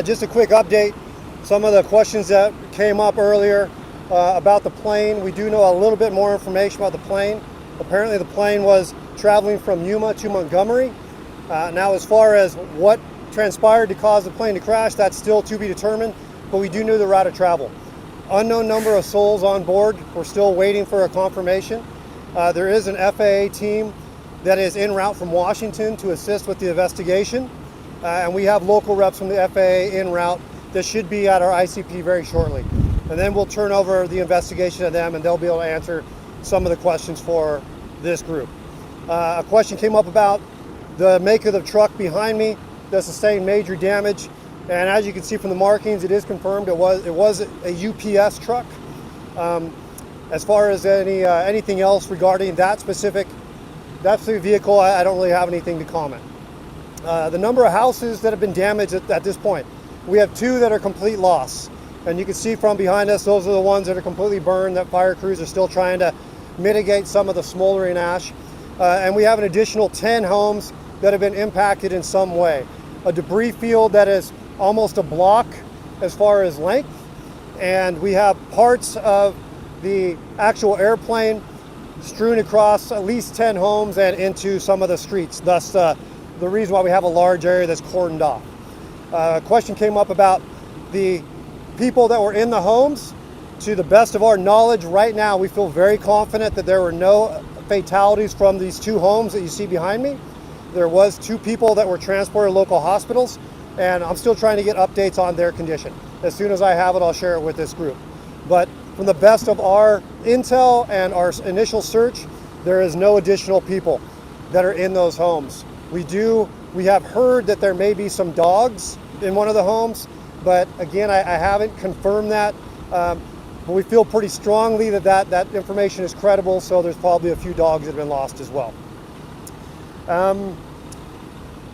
Just a quick update. Some of the questions that came up earlier about the plane. We do know a little bit more information about the plane. Apparently the plane was traveling from Yuma to Montgomery. Now as far as what transpired to cause the plane to crash, that's still to be determined, but we do know the route of travel. Unknown number of souls on board. We're still waiting for a confirmation. There is an FAA team that is en route from Washington to assist with the investigation. And we have local reps from the FAA en route that should be at our ICP very shortly. And then we'll turn over the investigation to them and they'll be able to answer some of the questions for this group. A question came up about the make of the truck behind me that sustained major damage. And as you can see from the markings, it is confirmed it was a UPS truck. As far as anything else regarding that specific vehicle, I don't really have anything to comment. The number of houses that have been damaged at this point, we have 2 that are complete loss. And you can see from behind us, those are the ones that are completely burned that fire crews are still trying to mitigate some of the smoldering ash. And we have an additional 10 homes that have been impacted in some way. A debris field that is almost a block as far as length. And we have parts of the actual airplane strewn across at least 10 homes and into some of the streets. Thus, the reason why we have a large area that's cordoned off. A question came up about the people that were in the homes. To the best of our knowledge right now, we feel very confident that there were no fatalities from these 2 homes that you see behind me. There was 2 people that were transported to local hospitals, and I'm still trying to get updates on their condition. As soon as I have it, I'll share it with this group. But from the best of our intel and our initial search, there is no additional people that are in those homes. We have heard that there may be some dogs in one of the homes, but again, I haven't confirmed that. But we feel pretty strongly that information is credible, so there's probably a few dogs that have been lost as well.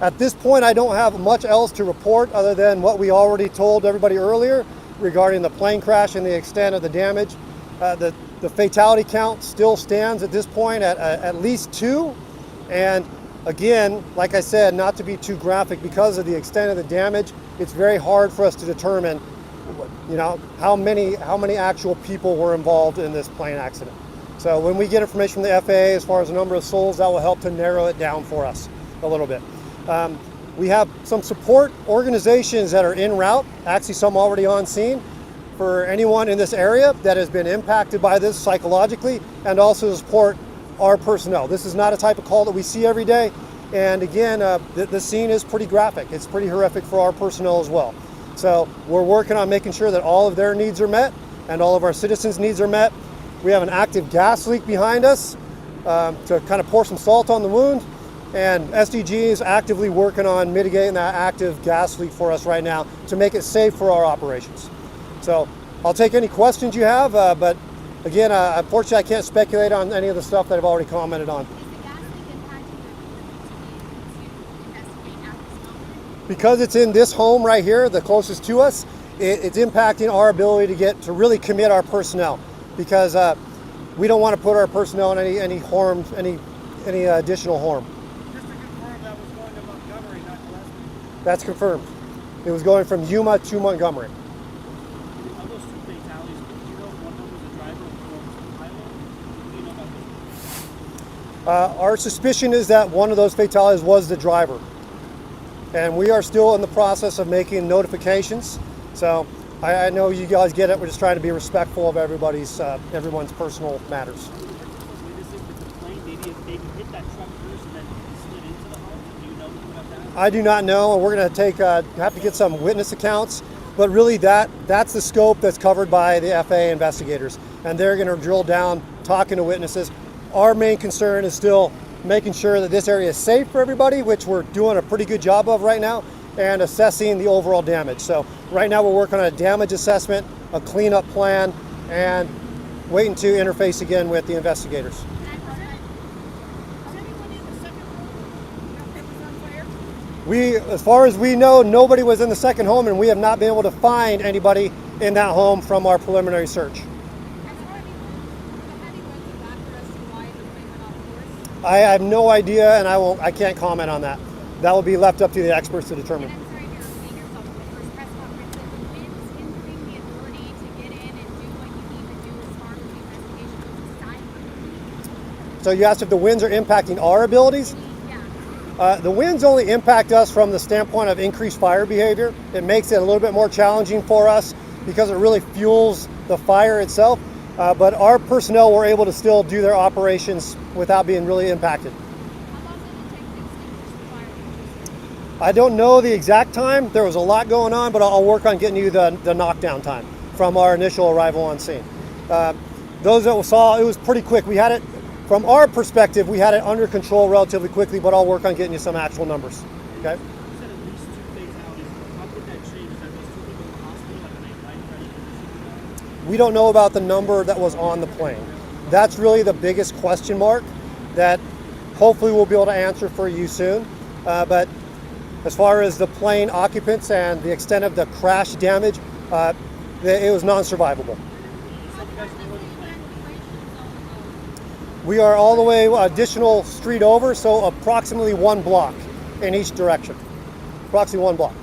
At this point, I don't have much else to report other than what we already told everybody earlier regarding the plane crash and the extent of the damage. The fatality count still stands at this point at least 2. And again, like I said, not to be too graphic, because of the extent of the damage, it's very hard for us to determine, how many actual people were involved in this plane accident. So when we get information from the FAA as far as the number of souls, that will help to narrow it down for us a little bit. We have some support organizations that are en route, actually some already on scene, for anyone in this area that has been impacted by this psychologically, and also to support our personnel. This is not a type of call that we see every day. And again, the scene is pretty graphic. It's pretty horrific for our personnel as well. So we're working on making sure that all of their needs are met and all of our citizens' needs are met. We have an active gas leak behind us to kind of pour some salt on the wound. And SDG is actively working on mitigating that active gas leak for us right now to make it safe for our operations. So I'll take any questions you have, but again, unfortunately, I can't speculate on any of the stuff that I've already commented on. Because it's in this home right here, the closest to us, it's impacting our ability to really commit our personnel, because we don't want to put our personnel in any additional harm. Just to confirm, that was going to Montgomery, not Gillespie. That's confirmed. It was going from Yuma to Montgomery. Of those 2 fatalities, do you know if one of them was the driver or the pilot? Do you know about this? Our suspicion is that one of those fatalities was the driver. And we are still in the process of making notifications. So I know you guys get it. We're just trying to be respectful of everyone's personal matters. I do not know. We're going to have to get some witness accounts. But really that's the scope that's covered by the FAA investigators. And they're going to drill down, talking to witnesses. Our main concern is still making sure that this area is safe for everybody, which we're doing a pretty good job of right now, and assessing the overall damage. So right now we're working on a damage assessment, a cleanup plan, and waiting to interface again with the investigators. As far as we know, nobody was in the second home, and we have not been able to find anybody in that home from our preliminary search. I have no idea, and I can't comment on that. That will be left up to the experts to determine. And I'm sorry, your So you asked if the winds are impacting our abilities. Yeah. The winds only impact us from the standpoint of increased fire behavior. It makes it a little bit more challenging for us because it really fuels the fire itself. But our personnel were able to still do their operations without being really impacted. How long did it take to extinguish the fire? I don't know the exact time. There was a lot going on, but I'll work on getting you the knockdown time from our initial arrival on scene. Those that saw, it was pretty quick. We had it, from our perspective, we had it under control relatively quickly, but I'll work on getting you some actual numbers. Okay? You said at least 2 fatalities. How could that change? Is that those 2 people in the hospital, like, are they life-threatening? We don't know about the number that was on the plane. That's really the biggest question mark that hopefully we'll be able to answer for you soon. But as far as the plane occupants and the extent of the crash damage, it was non-survivable. We are all the way additional street over, so approximately 1 block in each direction. Approximately 1 block.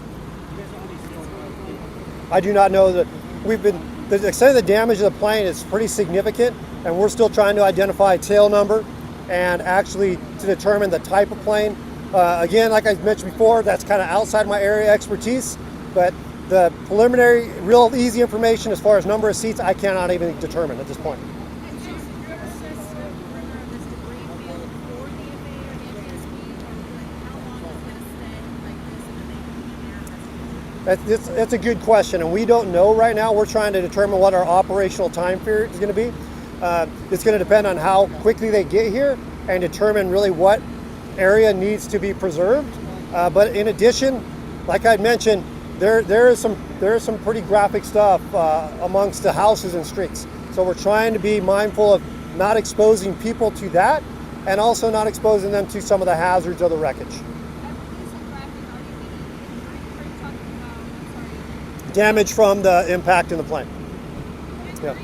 I do not know that the extent of the damage of the plane is pretty significant, and we're still trying to identify tail number and actually to determine the type of plane. Again, like I mentioned before, that's kind of outside my area of expertise, but the preliminary, real easy information as far as number of seats, I cannot even determine at this point. That's a good question, and we don't know right now. We're trying to determine what our operational time period is going to be. It's going to depend on how quickly they get here and determine really what area needs to be preserved. But in addition, like I mentioned, there is some pretty graphic stuff amongst the houses and streets. So we're trying to be mindful of not exposing people to that, and also not exposing them to some of the hazards of the wreckage. Damage from the impact in the plane. Yeah.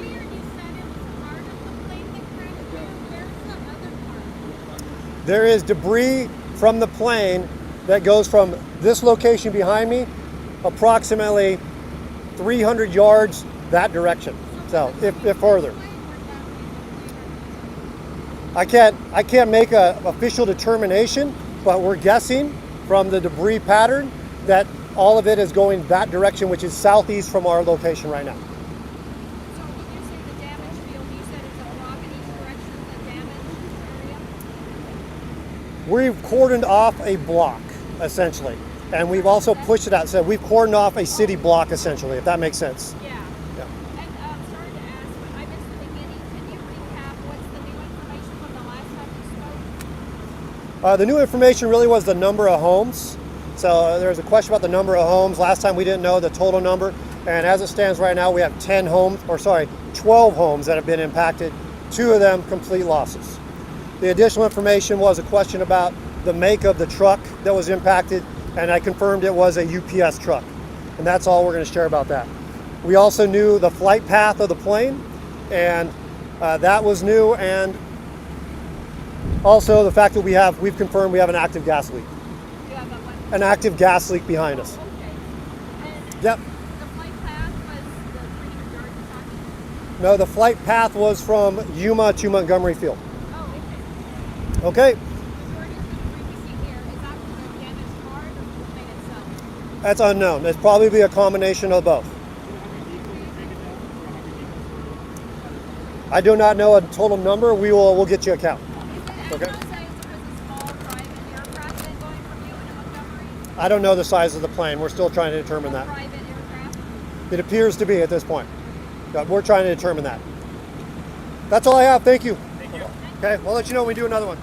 There is debris from the plane that goes from this location behind me approximately 300 yards that direction. So if further. I can't make an official determination, but we're guessing from the debris pattern that all of it is going that direction, which is southeast from our location right now. So when you say the damage field, you said it's a block in each direction of the damage area? We've cordoned off a block, essentially. And we've also pushed it out. So we've cordoned off a city block, essentially, if that makes sense. Yeah. Yeah. And sorry to ask, but I missed the beginning. Can you recap what's the new information from the last time you spoke? The new information really was the number of homes. So there's a question about the number of homes. Last time we didn't know the total number. And as it stands right now, we have 12 homes that have been impacted. 2 of them complete losses. The additional information was a question about the make of the truck that was impacted, and I confirmed it was a UPS truck. And that's all we're going to share about that. We also knew the flight path of the plane, and that was new, and also the fact that we've confirmed we have an active gas leak. You have that one? An active gas leak behind us. Okay. And Yep. the flight path was the 300 yards you're talking? No, the flight path was from Yuma to Montgomery Field. Oh, okay. Okay, Where is the debris we see here? Is that from the damaged car or from the plane itself? that's unknown. It's probably be a combination of both. I do not know a total number. We'll get you a count. Is it Okay. say it was a small private aircraft then going from you into Montgomery? I don't know the size of the plane. We're still trying to determine that. Private aircraft? It appears to be at this point. But we're trying to determine that. That's all I have. Thank you. Thank you. Okay, we'll let you know when we do another one.